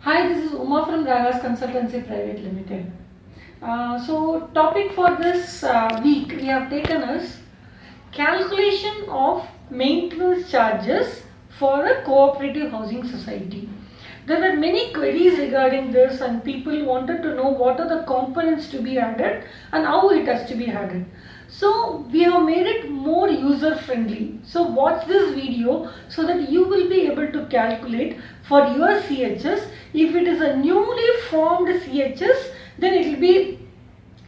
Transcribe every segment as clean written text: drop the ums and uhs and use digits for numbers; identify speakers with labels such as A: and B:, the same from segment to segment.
A: Hi, this is Uma from Ragas Consultancy Private Limited. Topic for this week we have taken is calculation of maintenance charges for a cooperative housing society. There were many queries regarding this, and people wanted to know what are the components to be added and how it has to be added. So we have made it more user friendly. So watch this video so that you will be able to calculate for your CHS. If it is a newly formed CHS, then it will be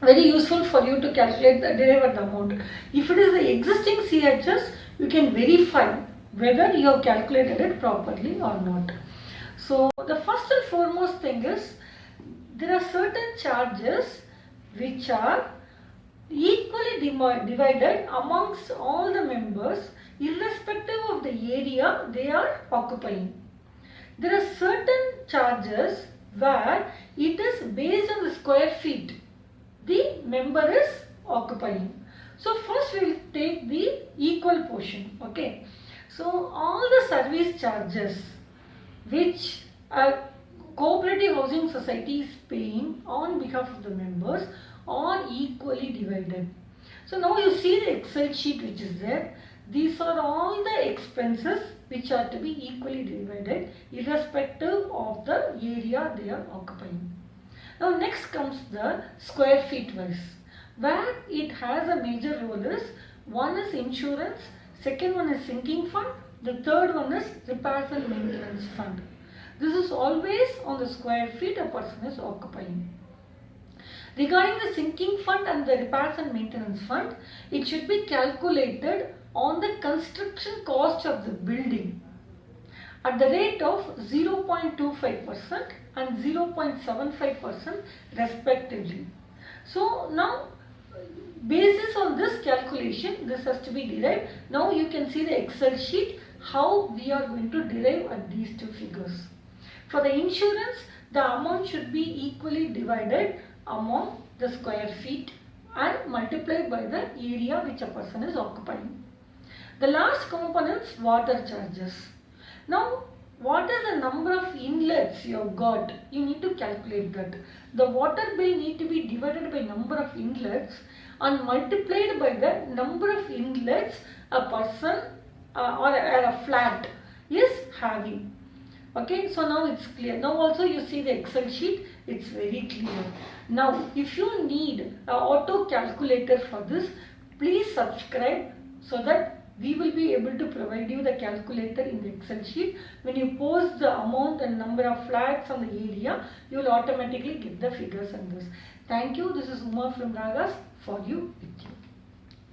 A: very useful for you to calculate the derived amount. If it is the existing CHS, you can verify whether you have calculated it properly or not. So the first and foremost thing is there are certain charges which are equally divided amongst all the members irrespective of the area they are occupying. There are certain charges where it is based on the square feet the member is occupying. So first we will take the equal portion. Okay. So all the service charges which a cooperative housing society is paying on behalf of the members are equally divided. So now you see the Excel sheet which is there. These are all the expenses which are to be equally divided irrespective of the area they are occupying. Now next comes the square feet wise, where it has a major role is one is insurance, second one is sinking fund, the third one is repairs and maintenance fund. This is always on the square feet a person is occupying. Regarding the sinking fund and the repairs and maintenance fund, it should be calculated on the construction cost of the building at the rate of 0.25% and 0.75% respectively. So now basis on this calculation, this has to be derived. Now you can see the Excel sheet how we are going to derive at these two figures. For the insurance, the amount should be equally divided among the square feet and multiplied by the area which a person is occupying. The last components, water charges. Now what is the number of inlets you have got? You need to calculate that. The water bill need to be divided by number of inlets and multiplied by the number of inlets a person or a flat is having. Okay, so now it's clear. Now also you see the Excel sheet, it's very clear. Now if you need an auto calculator for this, please subscribe so that we will be able to provide you the calculator in the Excel sheet. When you post the amount and number of flats on the area, you will automatically get the figures on this. Thank you. This is Uma from Ragas for you with you.